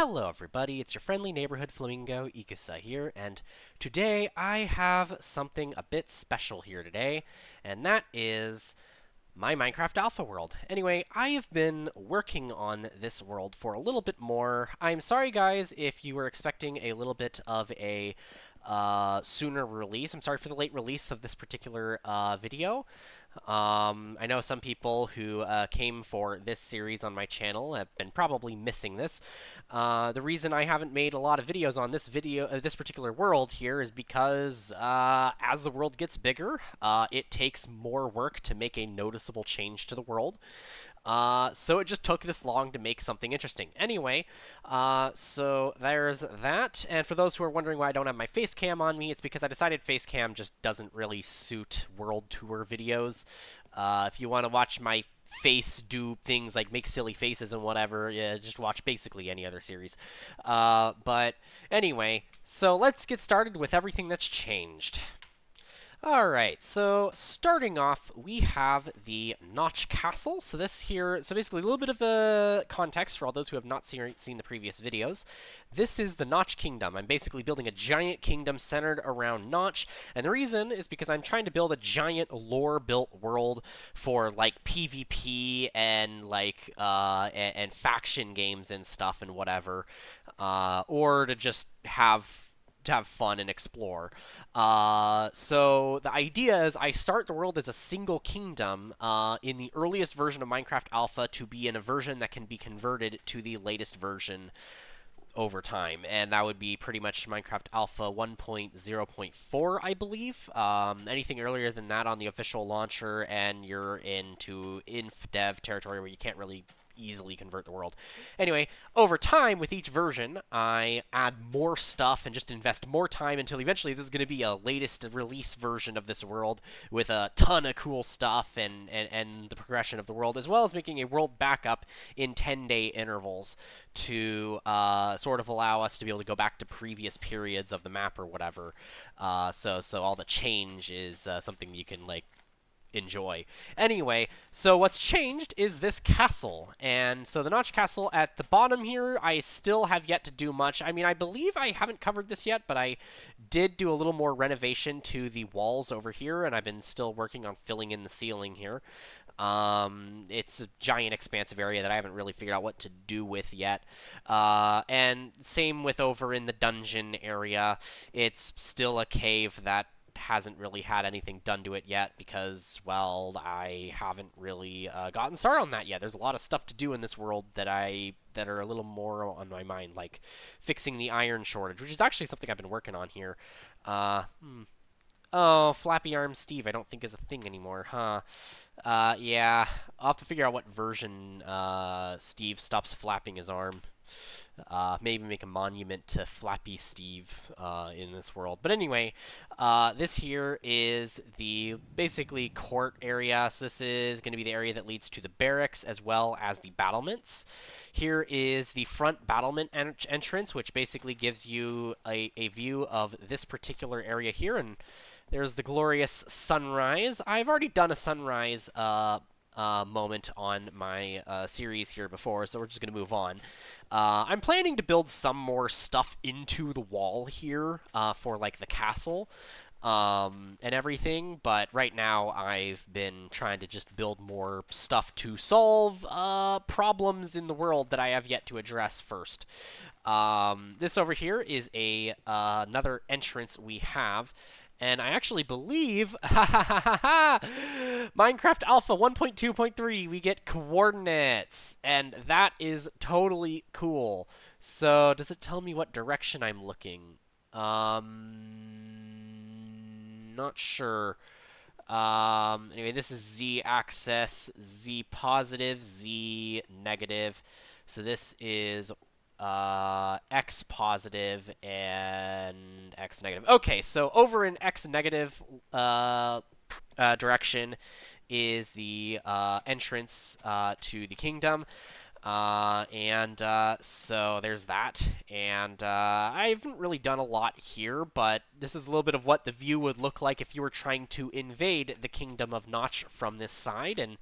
Hello everybody, it's your friendly neighborhood flamingo, Ikusa here, and today I have something a bit special here today, and that is my Minecraft Alpha world. Anyway, I have been working on this world for a little bit more. I'm sorry guys if you were expecting a little bit of a sooner release. I'm sorry for the late release of this particular video. I know some people who came for this series on my channel have been probably missing this. The reason I haven't made a lot of videos on this particular world here is because as the world gets bigger, it takes more work to make a noticeable change to the world. So it just took this long to make something interesting. Anyway, so there's that. And for those who are wondering why I don't have my face cam on me, it's because I decided face cam just doesn't really suit world tour videos. If you want to watch my face do things like make silly faces and whatever, yeah, just watch basically any other series. But anyway, so let's get started with everything that's changed. Alright, so starting off, we have the Notch Castle. So basically a little bit of a context for all those who have not seen the previous videos. This is the Notch Kingdom. I'm basically building a giant kingdom centered around Notch, and the reason is because I'm trying to build a giant lore-built world for, like, PvP and, like, and faction games and stuff and whatever, or to just have fun and explore. So the idea is I start the world as a single kingdom in the earliest version of Minecraft Alpha to be in a version that can be converted to the latest version over time, and that would be pretty much Minecraft Alpha 1.0.4, I believe. Anything earlier than that on the official launcher, and you're into inf dev territory where you can't really easily convert the world. Anyway, over time, with each version, I add more stuff and just invest more time until eventually this is going to be a latest release version of this world with a ton of cool stuff and the progression of the world, as well as making a world backup in 10-day intervals to sort of allow us to be able to go back to previous periods of the map or whatever. So all the change is something you can, like, enjoy. Anyway, so what's changed is this castle. And so the Notch Castle at the bottom here, I still have yet to do much. I mean, I believe I haven't covered this yet, but I did do a little more renovation to the walls over here, and I've been still working on filling in the ceiling here. It's a giant expansive area that I haven't really figured out what to do with yet. And same with over in the dungeon area. It's still a cave that hasn't really had anything done to it yet because, well, I haven't really gotten started on that yet. There's a lot of stuff to do in this world that are a little more on my mind, like fixing the iron shortage, which is actually something I've been working on here. Oh, Flappy Arm Steve, I don't think is a thing anymore, huh? Yeah, I'll have to figure out what version Steve stops flapping his arm. Maybe make a monument to Flappy Steve in this world. But anyway, this here is the basically court area. So this is going to be the area that leads to the barracks as well as the battlements. Here is the front battlement entrance, which basically gives you a view of this particular area here. And there's the glorious sunrise. I've already done a sunrise moment on my series here before, so we're just going to move on. I'm planning to build some more stuff into the wall here for, like, the castle and everything, but right now I've been trying to just build more stuff to solve problems in the world that I have yet to address first. This over here is another entrance we have. And I actually believe, Minecraft Alpha 1.2.3, we get coordinates. And that is totally cool. So, does it tell me what direction I'm looking? Not sure. Anyway, this is Z-axis, Z positive, Z negative. So this is X positive and X negative. Okay, so over in X negative direction is the entrance to the kingdom. So there's that. And I haven't really done a lot here, but this is a little bit of what the view would look like if you were trying to invade the Kingdom of Notch from this side. And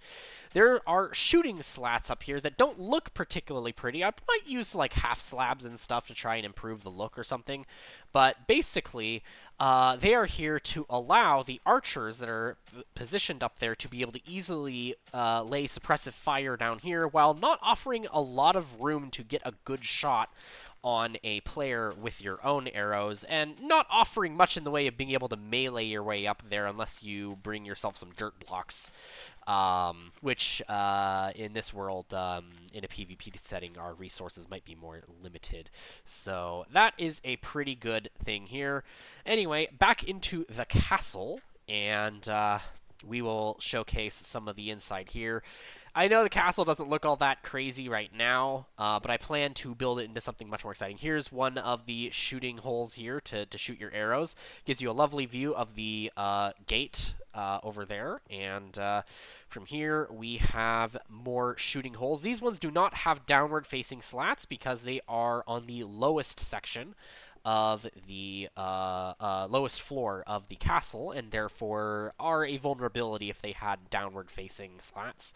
there are shooting slats up here that don't look particularly pretty. I might use like half slabs and stuff to try and improve the look or something. But basically, they are here to allow the archers that are positioned up there to be able to easily lay suppressive fire down here while not offering a lot of room to get a good shot on a player with your own arrows, and not offering much in the way of being able to melee your way up there unless you bring yourself some dirt blocks, which in this world, in a PvP setting, our resources might be more limited. So that is a pretty good thing here. Anyway, back into the castle, and we will showcase some of the inside here. I know the castle doesn't look all that crazy right now, but I plan to build it into something much more exciting. Here's one of the shooting holes here to shoot your arrows. Gives you a lovely view of the gate over there. And from here, we have more shooting holes. These ones do not have downward-facing slats because they are on the lowest section of the lowest floor of the castle, and therefore are a vulnerability if they had downward-facing slats.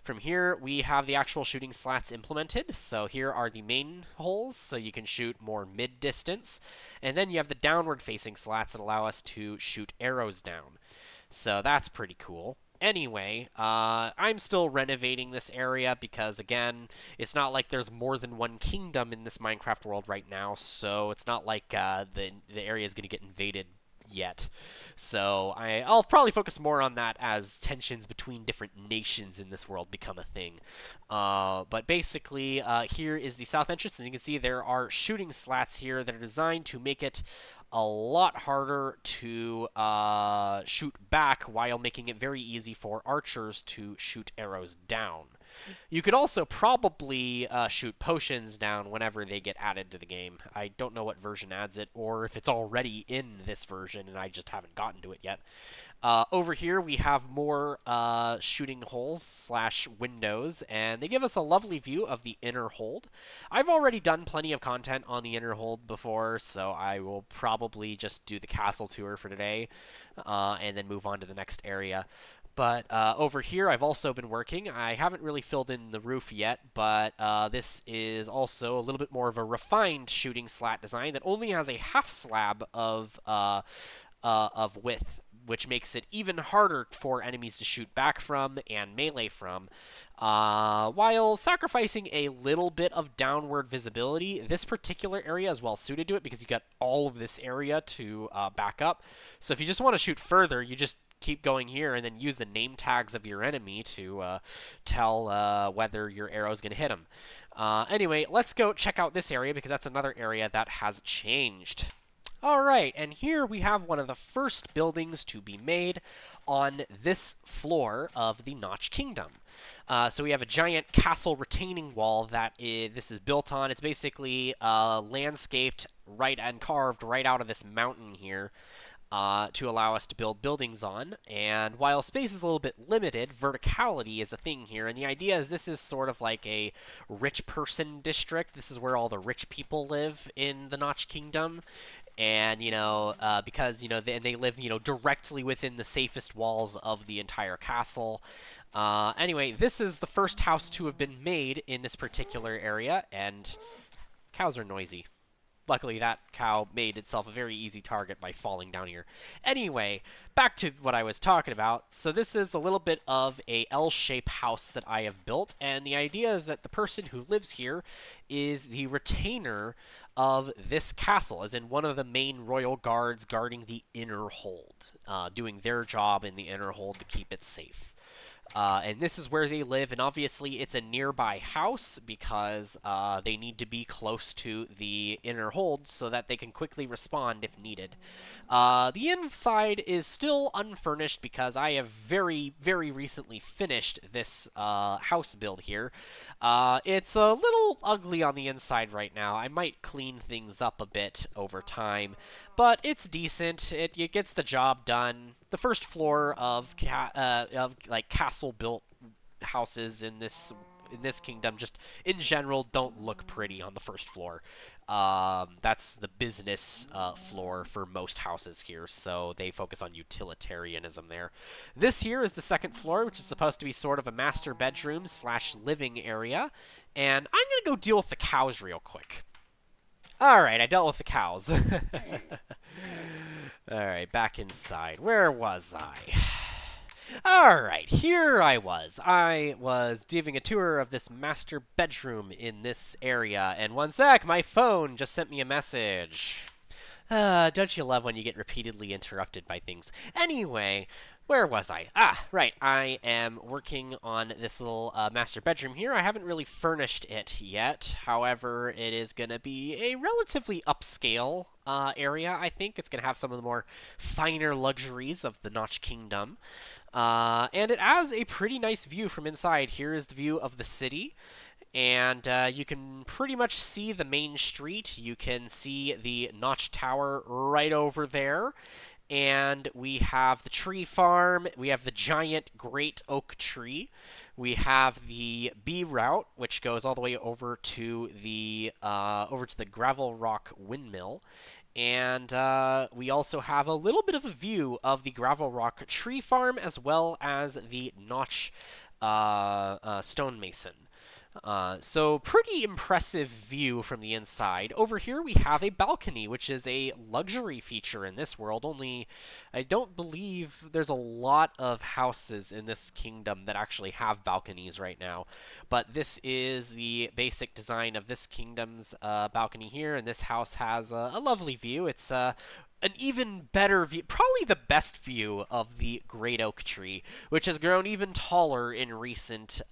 From here, we have the actual shooting slats implemented. So here are the main holes, so you can shoot more mid-distance. And then you have the downward-facing slats that allow us to shoot arrows down. So that's pretty cool. Anyway, I'm still renovating this area because, again, it's not like there's more than one kingdom in this Minecraft world right now, so it's not like the area is going to get invaded yet. So I'll probably focus more on that as tensions between different nations in this world become a thing. But basically, here is the south entrance, and you can see there are shooting slats here that are designed to make it a lot harder to shoot back while making it very easy for archers to shoot arrows down. You could also probably shoot potions down whenever they get added to the game. I don't know what version adds it, or if it's already in this version and I just haven't gotten to it yet. Over here, we have more shooting holes / windows, and they give us a lovely view of the inner hold. I've already done plenty of content on the inner hold before, so I will probably just do the castle tour for today, and then move on to the next area. But over here, I've also been working. I haven't really filled in the roof yet, but this is also a little bit more of a refined shooting slat design that only has a half slab of width, which makes it even harder for enemies to shoot back from and melee from, while sacrificing a little bit of downward visibility. This particular area is well suited to it because you got all of this area to back up. So if you just want to shoot further, you just keep going here and then use the name tags of your enemy to tell whether your arrow is going to hit them. Anyway, let's go check out this area because that's another area that has changed. Alright, and here we have one of the first buildings to be made on this floor of the Notch Kingdom. So we have a giant castle retaining wall that this is built on. It's basically landscaped right and carved right out of this mountain here. To allow us to build buildings on. And while space is a little bit limited, verticality is a thing here. And the idea is this is sort of like a rich person district. This is where all the rich people live in the Notch Kingdom. And, you know, because, you know, they live, you know, directly within the safest walls of the entire castle. Anyway, this is the first house to have been made in this particular area. And cows are noisy. Luckily, that cow made itself a very easy target by falling down here. Anyway, back to what I was talking about. So this is a little bit of a L-shaped house that I have built, and the idea is that the person who lives here is the retainer of this castle, as in one of the main royal guards guarding the inner hold, doing their job in the inner hold to keep it safe. And this is where they live, and obviously it's a nearby house because they need to be close to the inner hold so that they can quickly respond if needed. The inside is still unfurnished because I have very, very recently finished this house build here. It's a little ugly on the inside right now. I might clean things up a bit over time, but it's decent. It gets the job done. The first floor of like castle-built houses in this in this kingdom, just in general, don't look pretty on the first floor. That's the business floor for most houses here, so they focus on utilitarianism there. This here is the second floor, which is supposed to be sort of a master bedroom slash living area, and I'm gonna go deal with the cows real quick. Alright, I dealt with the cows. Alright, back inside. Where was I? Alright, here I was. I was giving a tour of this master bedroom in this area, and one sec, my phone just sent me a message. Don't you love when you get repeatedly interrupted by things? Anyway, where was I? Ah, right. I am working on this little master bedroom here. I haven't really furnished it yet. However, it is going to be a relatively upscale area, I think. It's going to have some of the more finer luxuries of the Notch Kingdom. And it has a pretty nice view from inside. Here is the view of the city. And you can pretty much see the main street. You can see the Notch Tower right over there. And we have the tree farm. We have the giant great oak tree. We have the B route, which goes all the way over to the gravel rock windmill. And we also have a little bit of a view of the gravel rock tree farm as well as the Notch stonemason. So pretty impressive view from the inside. Over here we have a balcony, which is a luxury feature in this world. Only, I don't believe there's a lot of houses in this kingdom that actually have balconies right now. But this is the basic design of this kingdom's balcony here, and this house has a lovely view. It's an even better view, probably the best view of the great oak tree, which has grown even taller in recent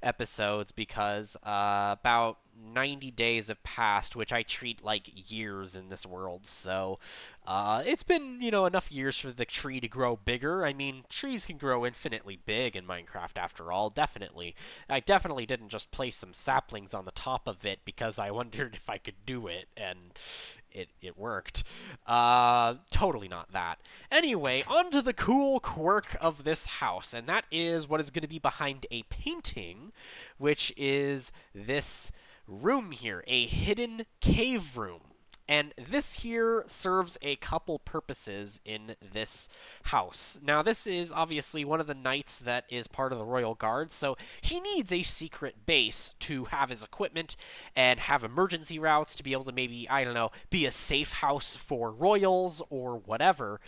episodes because about 90 days have passed, which I treat like years in this world. So it's been, enough years for the tree to grow bigger. I mean, trees can grow infinitely big in Minecraft after all, definitely. I definitely didn't just place some saplings on the top of it because I wondered if I could do it, and it worked. Totally not that. Anyway, on to the cool quirk of this house, and that is what is going to be behind a painting, which is this room here, a hidden cave room. And this here serves a couple purposes in this house. Now, this is obviously one of the knights that is part of the Royal Guard, so he needs a secret base to have his equipment and have emergency routes to be able to maybe, I don't know, be a safe house for royals or whatever.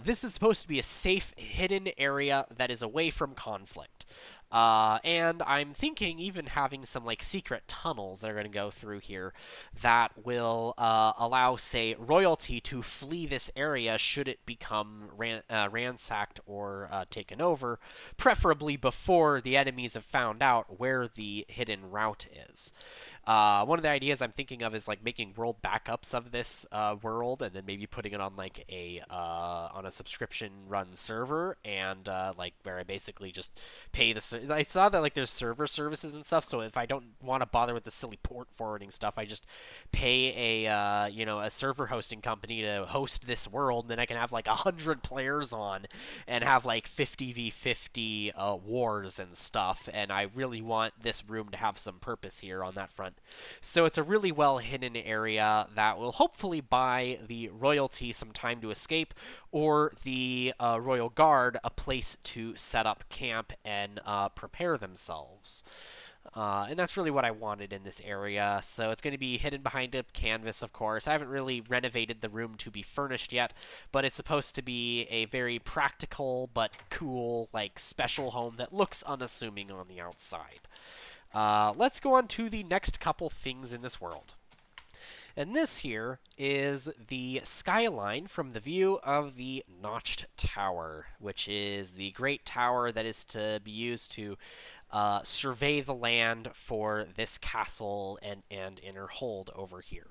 This is supposed to be a safe, hidden area that is away from conflict. And I'm thinking even having some secret tunnels that are going to go through here that will allow, say, royalty to flee this area should it become ransacked or taken over, preferably before the enemies have found out where the hidden route is. One of the ideas I'm thinking of is making world backups of this world, and then maybe putting it on on a subscription run server, and where I basically just pay the. I saw that there's server services and stuff, so if I don't want to bother with the silly port forwarding stuff, I just pay a server hosting company to host this world, and then I can have 100 players on and have 50v50 wars and stuff. And I really want this room to have some purpose here on that front. So it's a really well hidden area that will hopefully buy the royalty some time to escape, or the Royal Guard a place to set up camp and prepare themselves. And that's really what I wanted in this area. So it's going to be hidden behind a canvas, of course. I haven't really renovated the room to be furnished yet, but it's supposed to be a very practical but cool, special home that looks unassuming on the outside. Let's go on to the next couple things in this world. And this here is the skyline from the view of the Notched Tower, which is the great tower that is to be used to survey the land for this castle and inner hold over here.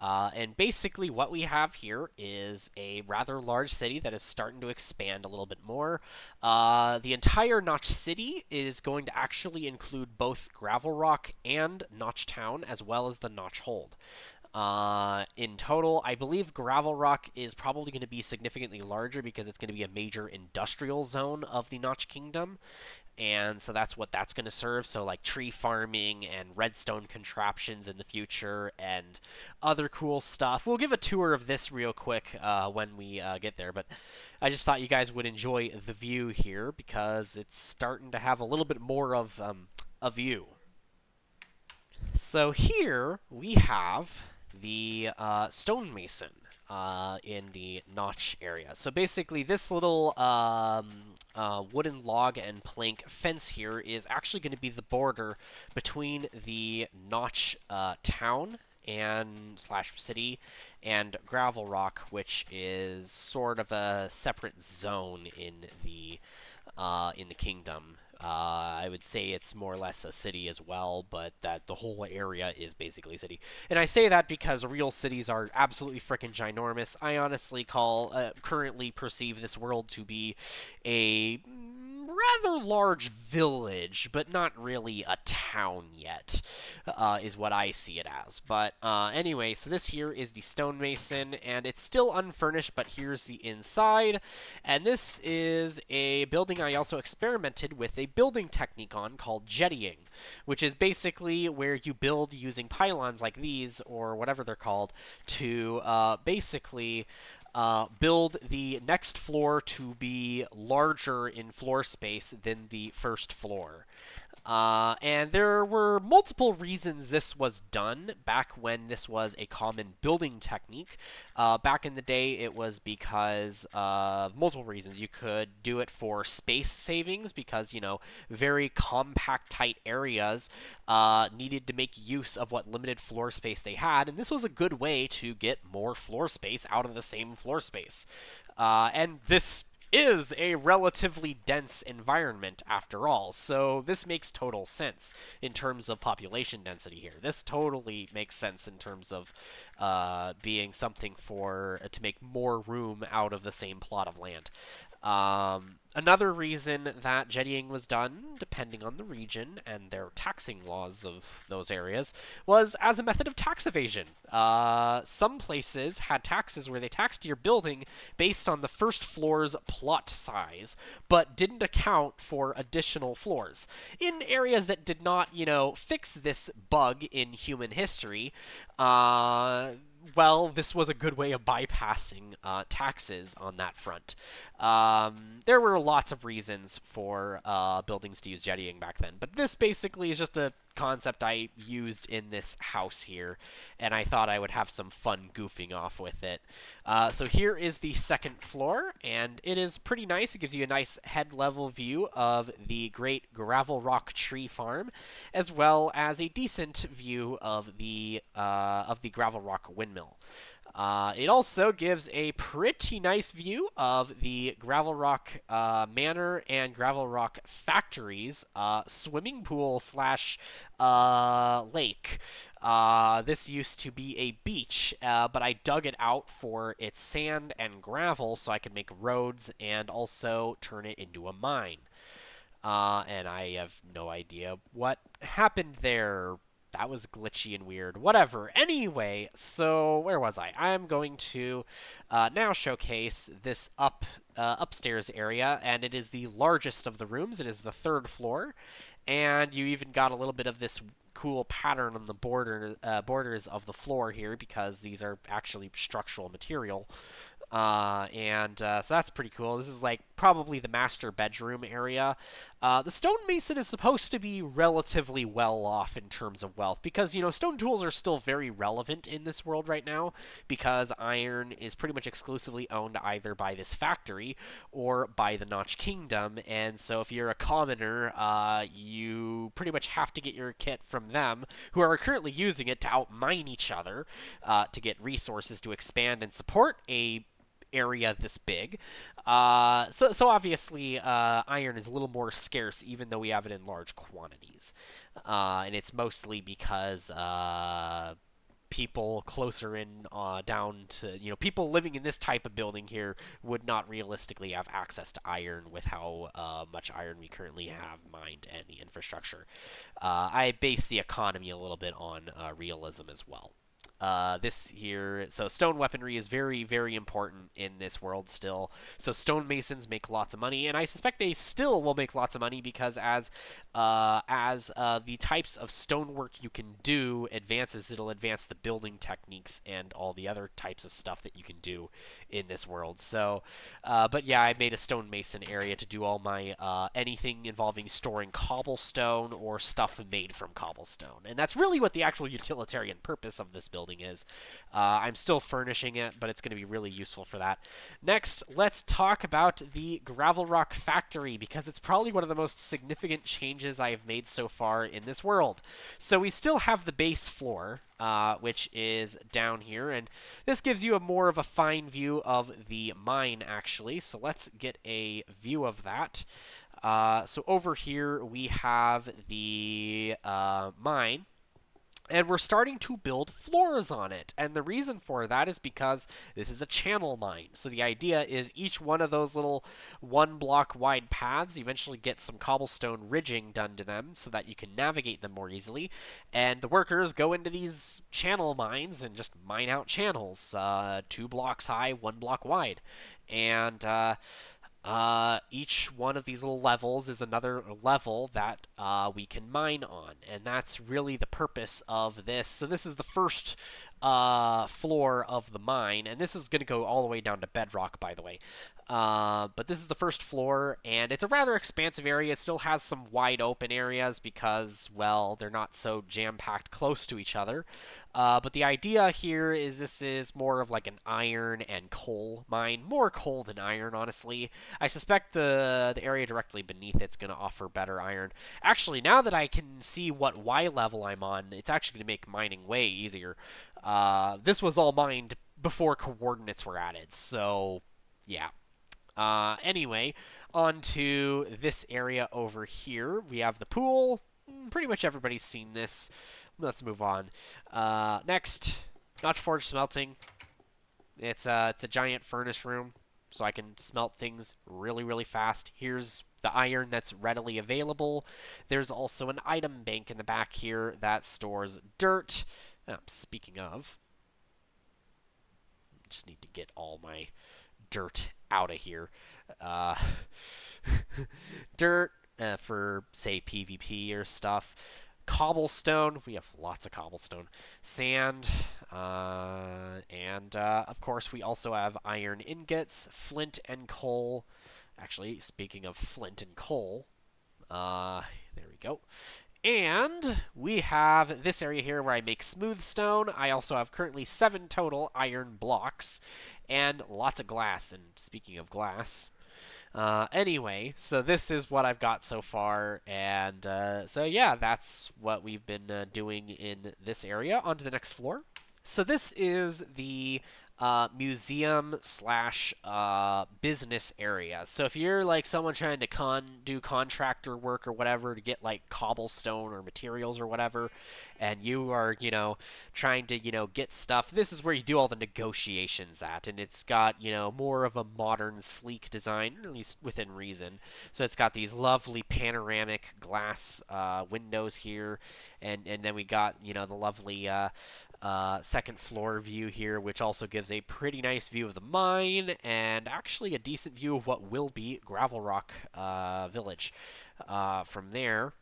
And basically what we have here is a rather large city that is starting to expand a little bit more. The entire Notch City is going to actually include both Gravel Rock and Notch Town, as well as the Notch Hold. In total, I believe Gravel Rock is probably going to be significantly larger because it's going to be a major industrial zone of the Notch Kingdom. And so that's what that's going to serve. So, like tree farming and redstone contraptions in the future and other cool stuff. We'll give a tour of this real quick when we get there. But I just thought you guys would enjoy the view here because it's starting to have a little bit more of a view. So here we have the stonemason in the notch area. So basically, this little wooden log and plank fence here is actually going to be the border between the notch town and slash city and Gravel Rock, which is sort of a separate zone in the kingdom. I would say it's more or less a city as well, but that the whole area is basically a city. And I say that because real cities are absolutely freaking ginormous. I honestly currently perceive this world to be a rather large village, but not really a town yet, is what I see it as. But anyway, so this here is the stonemason, and it's still unfurnished, but here's the inside. And this is a building I also experimented with a building technique on called jettying, which is basically where you build using pylons like these, or whatever they're called, to basically build the next floor to be larger in floor space than the first floor. And there were multiple reasons this was done back when this was a common building technique. Back in the day, it was because of multiple reasons. You could do it for space savings because, very compact, tight areas needed to make use of what limited floor space they had, and this was a good way to get more floor space out of the same floor space. And this is a relatively dense environment after all, so this makes total sense in terms of population density here. This totally makes sense in terms of being something to make more room out of the same plot of land. Another reason that jettying was done, depending on the region and their taxing laws of those areas, was as a method of tax evasion. Some places had taxes where they taxed your building based on the first floor's plot size, but didn't account for additional floors. In areas that did not, fix this bug in human history, well, this was a good way of bypassing taxes on that front. There were lots of reasons for buildings to use jettying back then, but this basically is just a concept I used in this house here, and I thought I would have some fun goofing off with it. So here is the second floor, and it is pretty nice. It gives you a nice head-level view of the great Gravel Rock tree farm, as well as a decent view of the Gravel Rock windmill. It also gives a pretty nice view of the Gravel Rock Manor and Gravel Rock Factories swimming pool slash lake. This used to be a beach, but I dug it out for its sand and gravel so I could make roads and also turn it into a mine. And I have no idea what happened there. That was glitchy and weird. Whatever. Anyway, so where was I? I'm going to now showcase this upstairs area, and it is the largest of the rooms. It is the third floor, and you even got a little bit of this cool pattern on the borders of the floor here because these are actually structural material. So that's pretty cool. This is like probably the master bedroom area. The stonemason is supposed to be relatively well off in terms of wealth because, stone tools are still very relevant in this world right now because iron is pretty much exclusively owned either by this factory or by the Notch Kingdom. And so if you're a commoner, you pretty much have to get your kit from them, who are currently using it to outmine each other to get resources to expand and support a area this big. So obviously, iron is a little more scarce, even though we have it in large quantities. And it's mostly because people closer in down to, people living in this type of building here would not realistically have access to iron with how much iron we currently have mined and the infrastructure. I base the economy a little bit on realism as well. this here. So stone weaponry is very, very important in this world still. So stonemasons make lots of money, and I suspect they still will make lots of money because as the types of stonework you can do advances, it'll advance the building techniques and all the other types of stuff that you can do in this world. So, but yeah, I made a stonemason area to do all my anything involving storing cobblestone or stuff made from cobblestone, and that's really what the actual utilitarian purpose of this building is. I'm still furnishing it, but it's going to be really useful for that. Next, let's talk about the gravel rock factory, because it's probably one of the most significant changes I have made so far in this world. So we still have the base floor, which is down here, and this gives you a more of a fine view of the mine, actually. So let's get a view of that. So over here we have the mine, and we're starting to build floors on it. And the reason for that is because this is a channel mine. So the idea is each one of those little 1 block wide paths eventually get some cobblestone ridging done to them so that you can navigate them more easily. And the workers go into these channel mines and just mine out channels, 2 blocks high, 1 block wide. And each one of these little levels is another level that we can mine on, and that's really the purpose of this. So this is the first floor of the mine, and this is going to go all the way down to bedrock, by the way. But this is the first floor, and it's a rather expansive area. It still has some wide open areas because, well, they're not so jam-packed close to each other. But the idea here is this is more of like an iron and coal mine. More coal than iron, honestly. I suspect the area directly beneath it's going to offer better iron. Actually, now that I can see what Y level I'm on, it's actually going to make mining way easier. This was all mined before coordinates were added, so yeah. Anyway, on to this area over here. We have the pool. Pretty much everybody's seen this. Let's move on. Next, Notch Forge Smelting. It's a giant furnace room, so I can smelt things really, really fast. Here's the iron that's readily available. There's also an item bank in the back here that stores dirt. Speaking of, just need to get all my dirt out of here. Dirt for, say, PvP or stuff. Cobblestone. We have lots of cobblestone. Sand. And, of course, we also have iron ingots, flint, and coal. Actually, speaking of flint and coal, there we go. And we have this area here where I make smooth stone. I also have currently 7 total iron blocks and lots of glass. And speaking of glass, anyway, so this is what I've got so far. And so yeah, that's what we've been doing in this area. On to the next floor. So this is the museum slash business area. So if you're like someone trying to do contractor work or whatever to get like cobblestone or materials or whatever, and you are, trying to, get stuff, this is where you do all the negotiations at. And it's got, more of a modern, sleek design, at least within reason. So it's got these lovely panoramic glass windows here, and then we got, the lovely second floor view here, which also gives a pretty nice view of the mine and actually a decent view of what will be Gravel Rock Village. From there,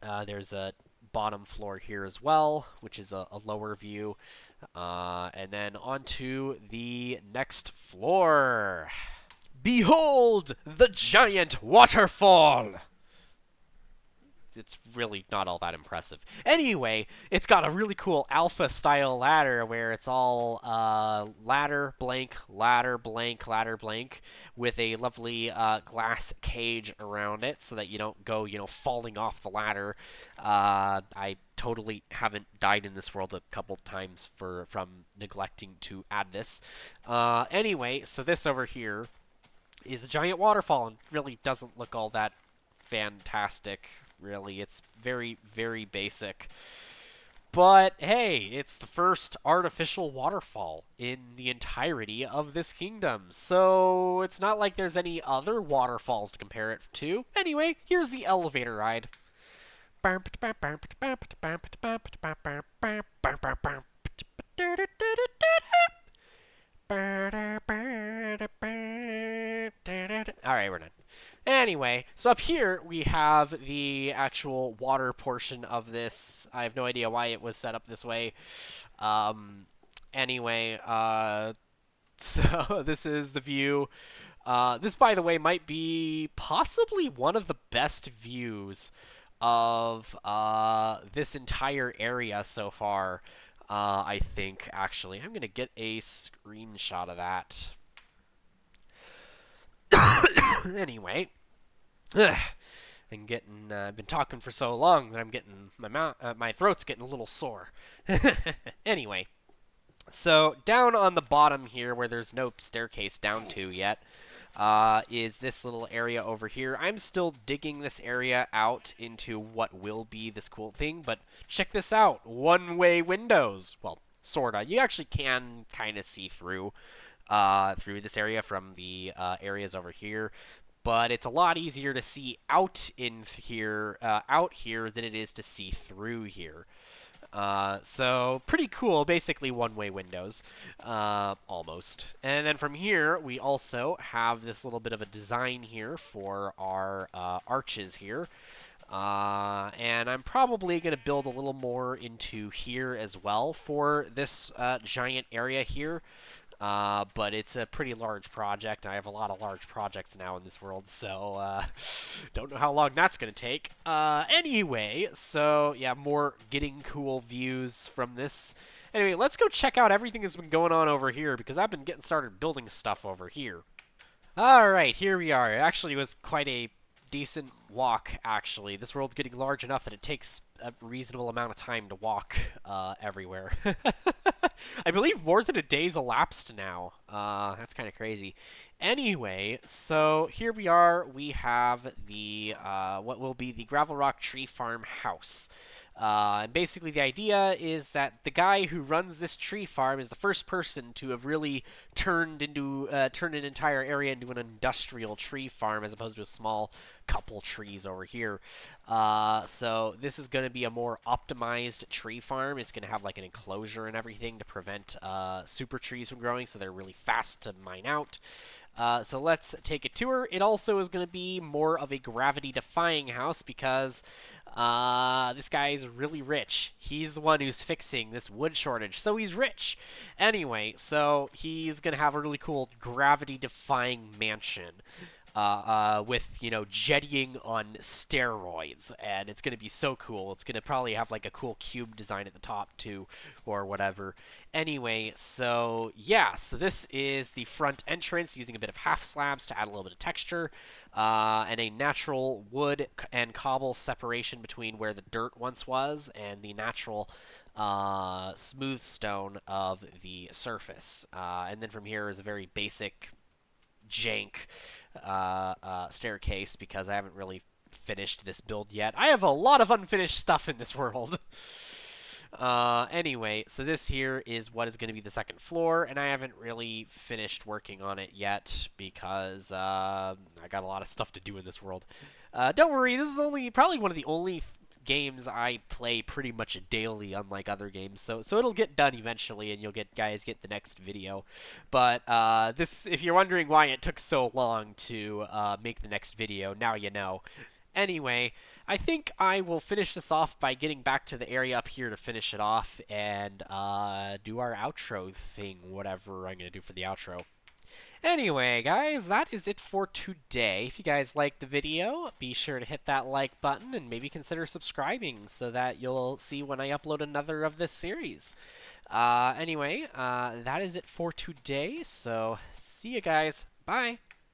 there's a bottom floor here as well, which is a lower view. And then onto the next floor. Behold the giant waterfall! It's really not all that impressive. Anyway, it's got a really cool alpha-style ladder where it's all ladder, blank, ladder, blank, ladder, blank, with a lovely glass cage around it so that you don't go, falling off the ladder. I totally haven't died in this world a couple times from neglecting to add this. Anyway, so this over here is a giant waterfall and really doesn't look all that fantastic, really. It's very, very basic. But hey, it's the first artificial waterfall in the entirety of this kingdom. So it's not like there's any other waterfalls to compare it to. Anyway, here's the elevator ride. right, we're done. Anyway, so up here we have the actual water portion of this. I have no idea why it was set up this way. Anyway, so this is the view. This, by the way, might be possibly one of the best views of this entire area so far. I think, actually. I'm going to get a screenshot of that. Anyway. I'm getting, I've been talking for so long that I'm getting, my throat's getting a little sore. Anyway. So, down on the bottom here, where there's no staircase down to yet, is this little area over here. I'm still digging this area out into what will be this cool thing, but check this out. One-way windows. Well, sorta. You actually can kind of see through this area from the areas over here, but it's a lot easier to see out here than it is to see through here. So pretty cool, basically one-way windows, almost. And then from here, we also have this little bit of a design here for our arches here. And I'm probably going to build a little more into here as well for this giant area here. But it's a pretty large project. I have a lot of large projects now in this world, so don't know how long that's going to take. Anyway, so yeah, more getting cool views from this. Anyway, let's go check out everything that's been going on over here, because I've been getting started building stuff over here. Alright, here we are. It actually was quite a decent walk, actually. This world's getting large enough that it takes a reasonable amount of time to walk everywhere. I believe more than a day's elapsed now. That's kind of crazy. Anyway, so here we are. We have the what will be the Gravel Rock Tree Farm house. And basically the idea is that the guy who runs this tree farm is the first person to have really turned an entire area into an industrial tree farm as opposed to a small couple trees over here. So this is going to be a more optimized tree farm. It's going to have like an enclosure and everything to prevent super trees from growing, so they're really fast to mine out. So let's take a tour. It also is going to be more of a gravity-defying house because this guy is really rich. He's the one who's fixing this wood shortage, so he's rich. Anyway, so he's going to have a really cool gravity-defying mansion. With, you know, jettying on steroids, and it's going to be so cool. It's going to probably have, like, a cool cube design at the top, too, or whatever. Anyway, so, yeah, so this is the front entrance, using a bit of half slabs to add a little bit of texture, and a natural wood and cobble separation between where the dirt once was and the natural smooth stone of the surface. And then from here is a very basic jank staircase, because I haven't really finished this build yet. I have a lot of unfinished stuff in this world. Anyway, so this here is what is going to be the second floor, and I haven't really finished working on it yet because I got a lot of stuff to do in this world. Don't worry, this is probably one of the only games I play pretty much daily, unlike other games, so it'll get done eventually, and you'll guys get the next video. But if you're wondering why it took so long to make the next video, now you know. Anyway, I think I will finish this off by getting back to the area up here to finish it off and do our outro thing, whatever I'm gonna do for the outro. Anyway, guys, that is it for today. If you guys liked the video, be sure to hit that like button and maybe consider subscribing so that you'll see when I upload another of this series. Anyway, that is it for today, so see you guys. Bye!